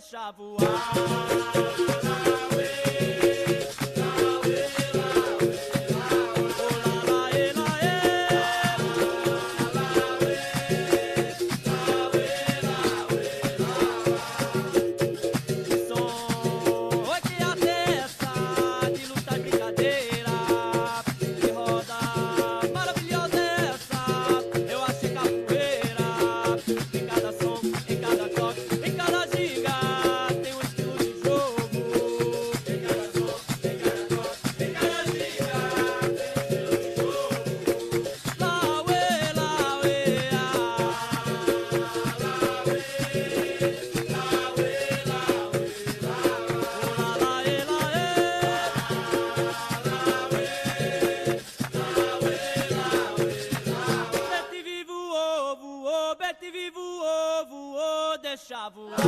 deixa voar. Deixa voar.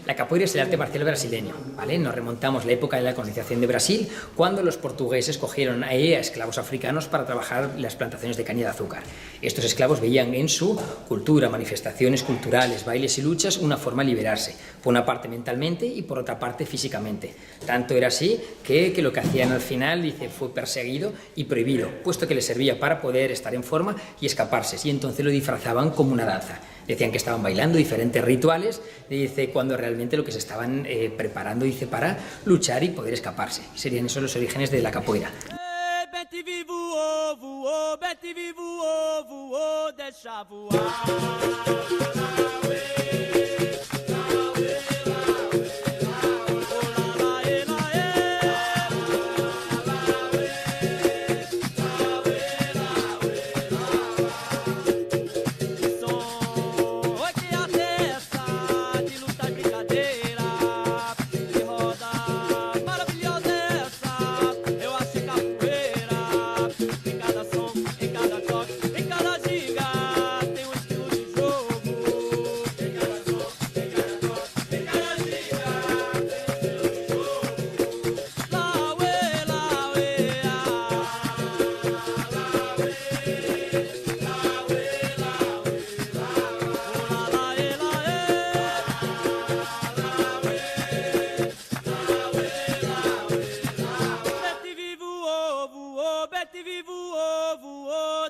La capoeira es el arte marcial brasileño, ¿vale? Nos remontamos a la época de la colonización de Brasil, cuando los portugueses cogieron a esclavos africanos para trabajar las plantaciones de caña de azúcar. Estos esclavos veían en su cultura, manifestaciones culturales, bailes y luchas una forma de liberarse, por una parte mentalmente y por otra parte físicamente. Tanto era así que lo que hacían al final, dice, fue perseguido y prohibido, puesto que les servía para poder estar en forma y escaparse, y entonces lo disfrazaban como una danza. Decían que estaban bailando diferentes rituales, dice, cuando realmente lo que se estaban preparando, dice, para luchar y poder escaparse. Serían esos los orígenes de la capoeira. Deixa voar.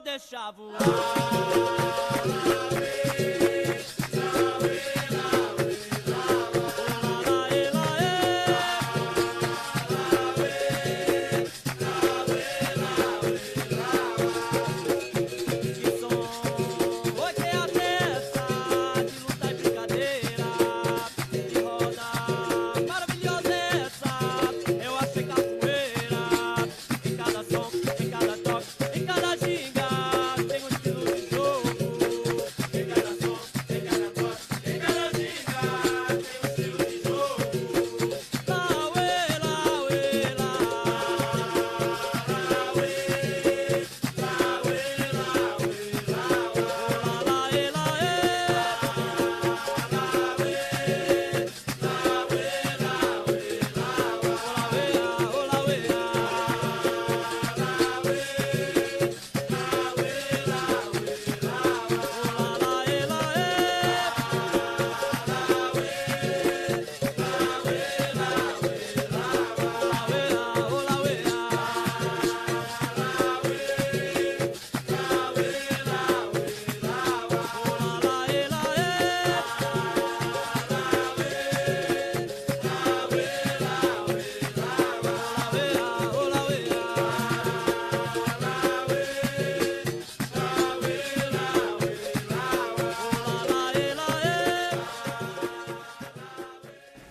Deixa voar.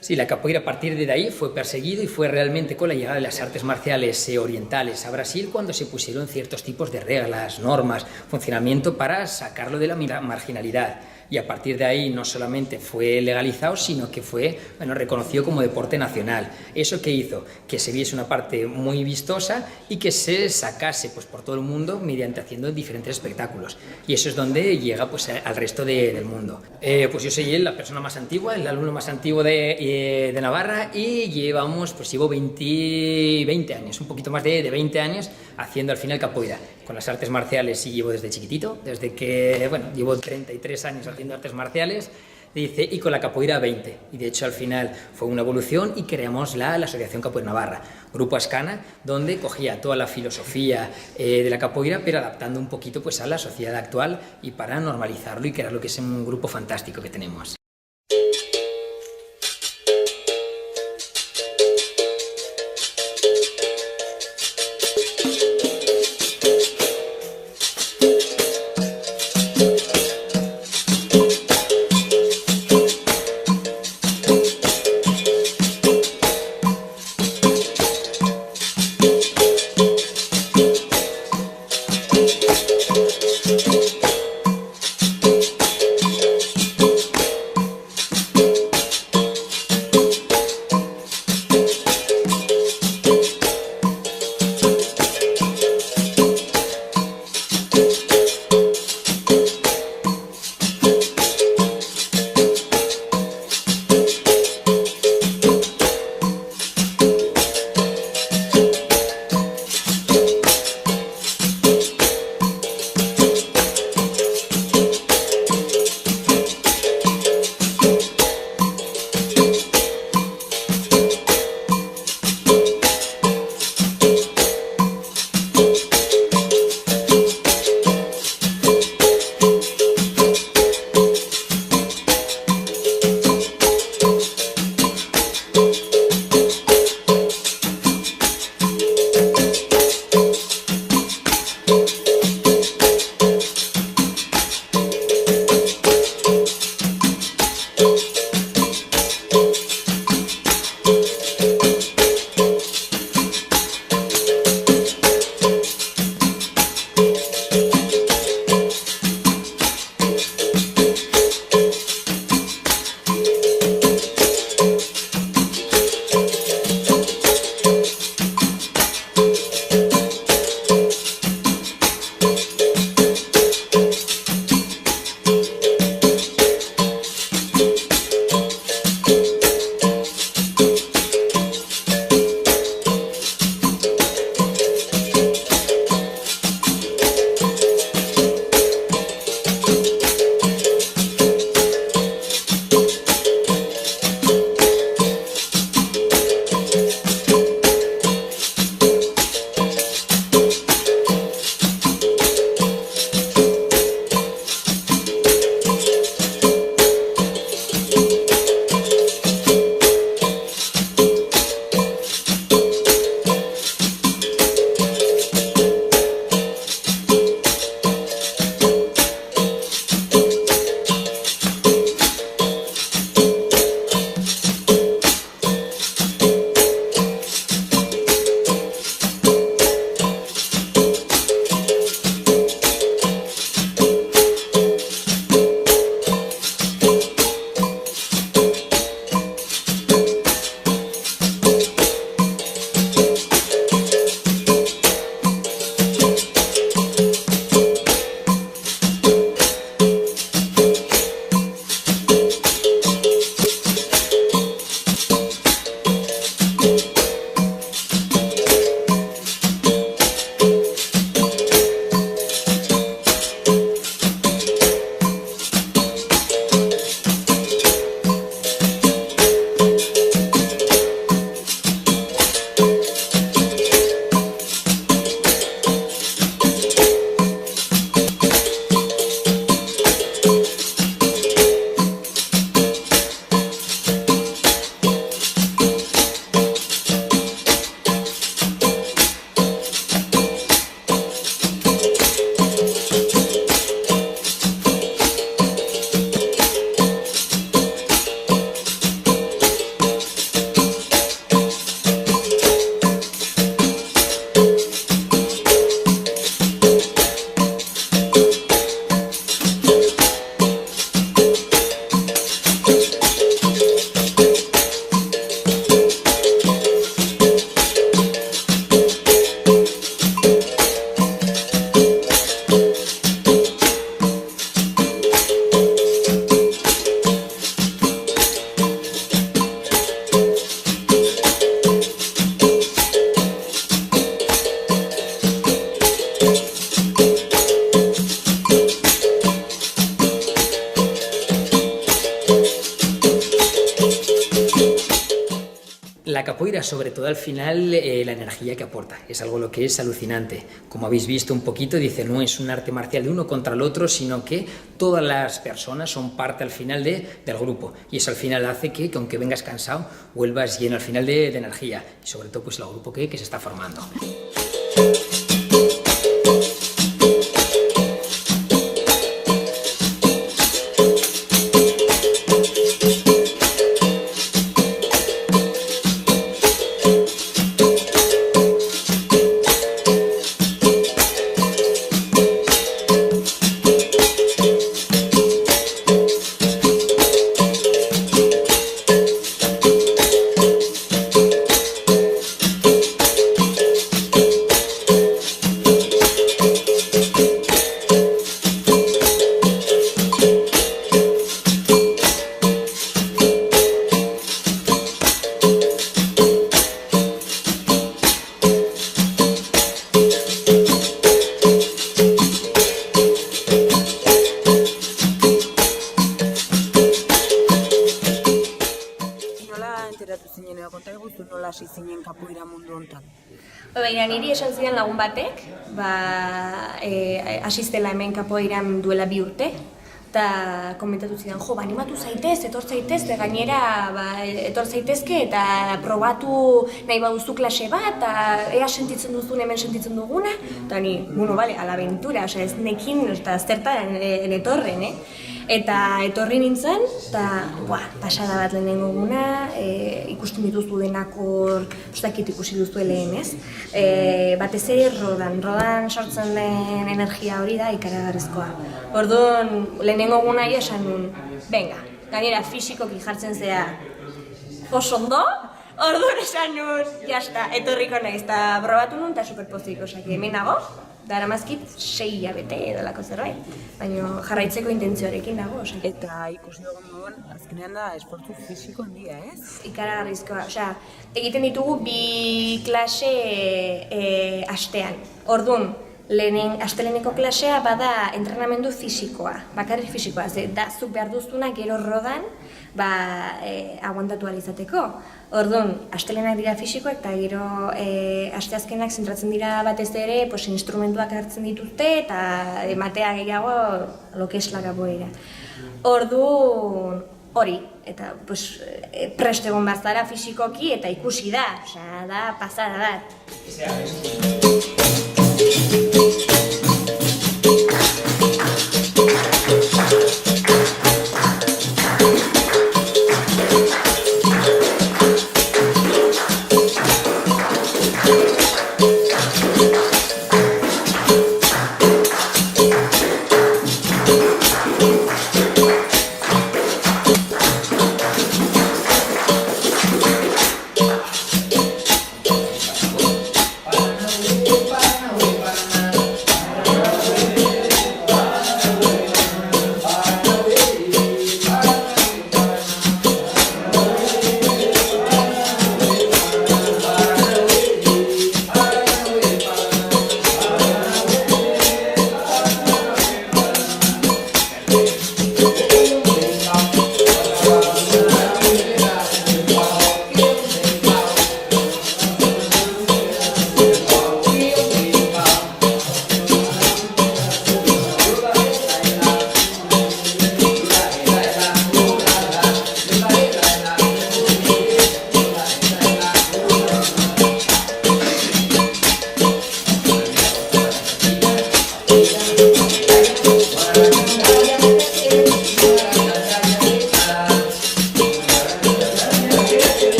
Sí, la capoeira a partir de ahí fue perseguido y fue realmente con la llegada de las artes marciales orientales a Brasil cuando se pusieron ciertos tipos de reglas, normas, funcionamiento para sacarlo de la marginalidad. Y a partir de ahí no solamente fue legalizado, sino que fue reconocido como deporte nacional. ¿Eso qué hizo? Que se viese una parte muy vistosa y que se sacase pues, por todo el mundo mediante haciendo diferentes espectáculos. Y eso es donde llega pues, al resto del mundo. Pues yo soy la persona más antigua, el alumno más antiguo de Navarra y llevo 20 años, un poquito más de 20 años haciendo al final capoeira. Con las artes marciales sí llevo desde chiquitito, desde que, llevo 33 años haciendo artes marciales, y con la capoeira 20. Y de hecho al final fue una evolución y creamos la Asociación Capoeira Navarra, Grupo Ascana, donde cogía toda la filosofía de la capoeira, pero adaptando un poquito pues, a la sociedad actual y para normalizarlo y crear lo que es un grupo fantástico que tenemos. La capoeira, sobre todo al final, la energía que aporta, es algo lo que es alucinante. Como habéis visto un poquito, dice, no es un arte marcial de uno contra el otro, sino que todas las personas son parte al final del grupo. Y eso al final hace que aunque vengas cansado, vuelvas lleno al final de energía. Y sobre todo, pues el grupo que se está formando. Nola hasi zinen kapoeira mundu hontan? Baina niri esan zidan lagun batek, hasi zela hemen kapoeiran duela 2 urte, eta komentatu zidan, animatu zaitez, etor zaitez, gainera etor zaitezke eta probatu nahi baduzu klase bat, eta ea sentitzen duzun hemen sentitzen duguna, eta ni, a la aventura, ez nekin, eta zertan etorren, Eta etorri nintzen, eta pasada bat lehenengo guna, ikusten dituzu denak hor, ustakit ikusi duzu lehen, ez? Batez ere rodan sortzen den energia hori da ikaragarrizkoa. Orduan, lehenengo guna esan nun, venga, gainera fisikoki jartzen zea oso ondo, orduan esan nun, jazta, etorriko naiz, eta probatu nun, eta superpozik, osaki, hemen nago, daramazkit 6 hilabete edolako zerbait, baina jarraitzeko intentzioarekin dago, osaki. Eta ikusi dugun moduan, azkenean da esfortzu fisiko handia, ez? Ikaragarrizkoa, egiten ditugu 2 klase astean. Orduan, asteleneko klasea bada entrenamendu fisikoa, bakarrik fisikoa, da zuk behar duzuna gero rodan aguantatu alizateko. Orduan, astelenak dira fisikoak eta gero asteazkenak zentratzen dira batez ere instrumentuak hartzen dituzte eta ematea gehiago lo que es la capoeira. Orduan, hori, eta prest egon bat zara fisikoki eta ikusi da, da pasada bat.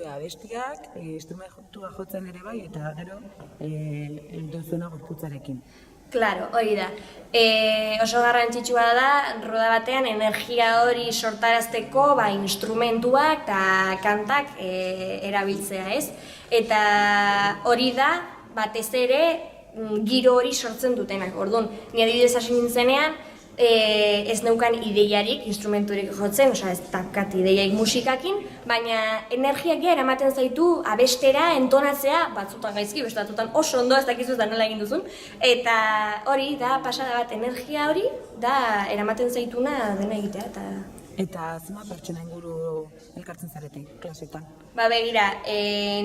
Abestiak, instrumentua jotzen ere bai, eta gero dozuna gorputzarekin. Claro, hori da. Oso garrantzitsua da, roda batean energia hori sortarazteko instrumentuak eta kantak erabiltzea, ez? Eta hori da, batez ere, giro hori sortzen dutenak. Orduan, ni adibidez hasi nintzenean, ez neukan ideiarik, instrumenturik jotzen, osea ez dakat ideiaik musikakin, baina energiak ja eramaten zaitu abestera, entonatzea, batzutan gaizki, beste batzutan oso ondo, ez dakizu da nola egin duzun, eta hori da pasada bat, energia hori da eramaten zaituna dena egitea. Eta zema pertsona inguru elkartzen zarete, klasetan? Ba begira,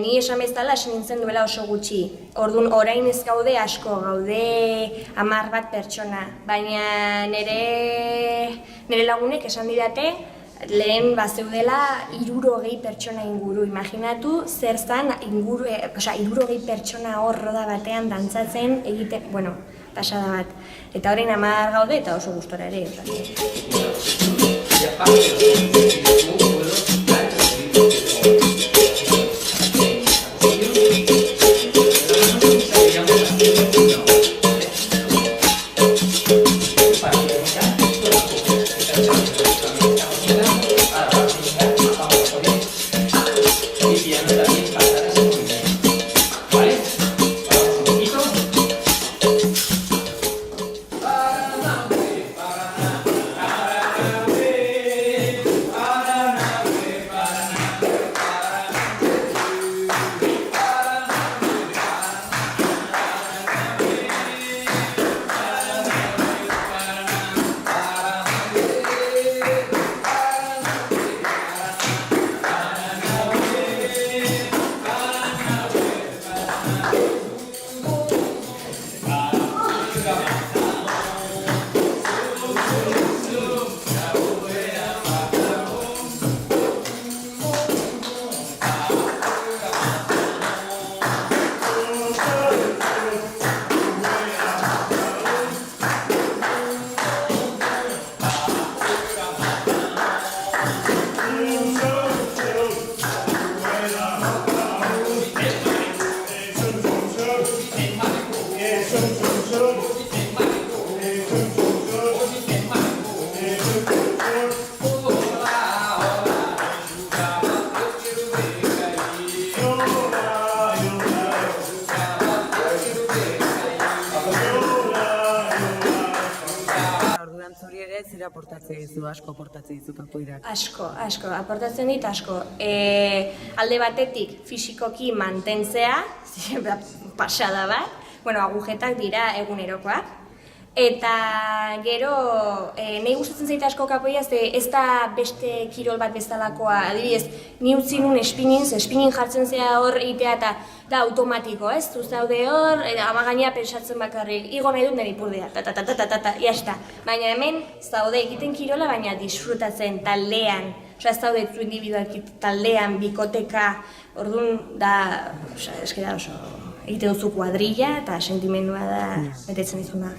ni esan bezala hasi nintzen duela oso gutxi. Orduan orain ez gaude asko, gaude 10 bat pertsona, baina nire lagunek esan didate lehen bazeudela 60 pertsona inguru. Imaginatu zer zan 60 pertsona hor roda batean dantzatzen egiten, bueno, pasada bat. Eta orain 10 gaude eta oso gustora ere. Zera aportatzen dizu, asko aportatzen dizu kapoeirak? Asko, aportatzen dit asko. Alde batetik fisikoki mantentzea, pasada bat, agujetak dira egunerokoak. Eta gero, nahi gustatzen zaite asko kapoia, ez da beste kirol bat bezalakoa, adibidez, ni utzi nun espinin jartzen zea hor egitea eta da automatiko, ez? Zu zaude hor, ama gainea pentsatzen bakarrik, igo nahi dut nire ipurdea, jazta. Baina hemen, zaude egiten kirola, baina disfrutatzen taldean, ez zaude zu individualki taldean, bikoteka, orduan da, eskera oso, egite duzu kuadrilla eta sentimendua da betetzen izuna.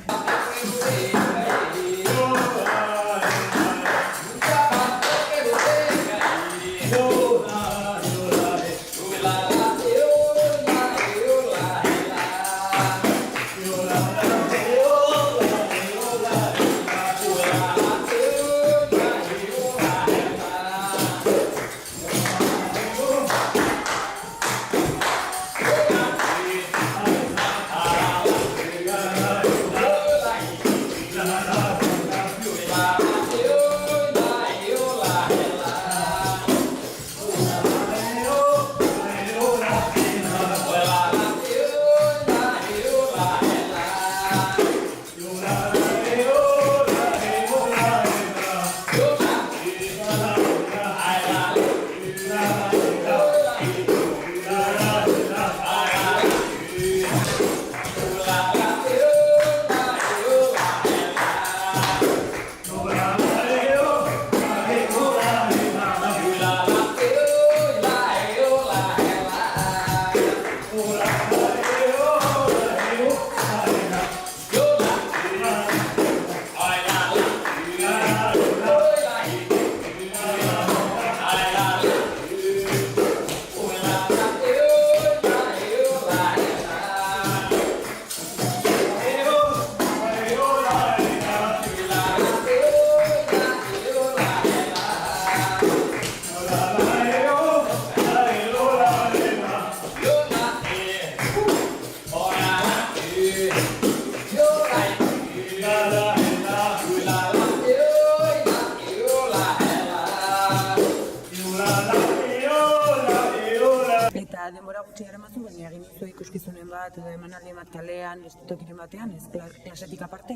denbora gutxi gara mazu, baina egin duzu ikuskizunen bat, edo emanaldi bat kalean, tokiren batean, ez klasetik aparte?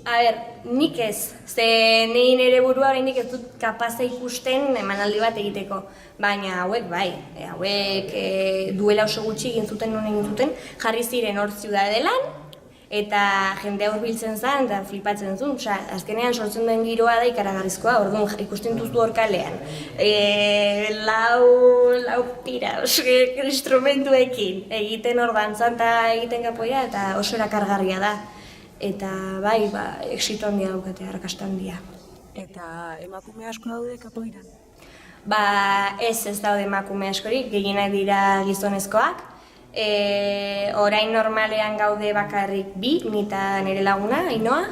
A ber, nik ez, ze nei nire burua oraindik ez dut kapaza ikusten emanaldi bat egiteko, baina hauek bai, hauek duela oso gutxi egin zuten, jarri ziren hor Ziudadelan, eta jendea hurbiltzen zen eta flipatzen zuen, azkenean sortzen den giroa da ikaragarrizkoa, orduan ikusten duzu hor kalean. Lau pira, instrumentuekin, egiten hor dantzan eta egiten kapoia, eta oso erakargarria da. Eta bai, exito handia daukate, arrakasta handia. Eta emakume asko daude kapoiran? Ez daude emakume askorik, gehienak dira gizonezkoak. Orain normalean gaude bakarrik bi, nita nire laguna, Ainoa,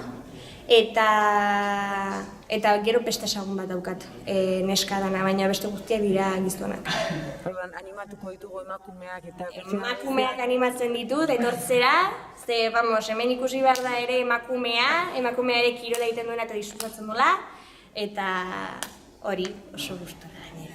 eta gero beste esagun bat daukat, neska dana, baina beste guztiak dira gizonak. Orduan, animatuko ditugu emakumeak eta... Emakumeak animatzen ditut, etortzera, ze, hemen ikusi behar da ere emakumea ere kirola egiten duena eta disfrutatzen dola, eta hori oso gustora gainera.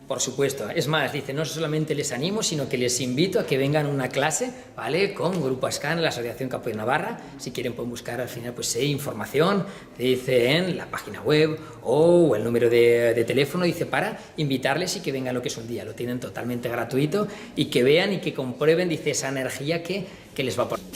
Por supuesto, es más, dice, no solamente les animo, sino que les invito a que vengan a una clase, ¿vale? Con Grupo Ascan, la Asociación Capoeira Navarra. Si quieren pueden buscar al final pues información, dice en la página web o el número de teléfono, dice para invitarles y que vengan lo que es un día. Lo tienen totalmente gratuito y que vean y que comprueben, dice, esa energía que les va a poner.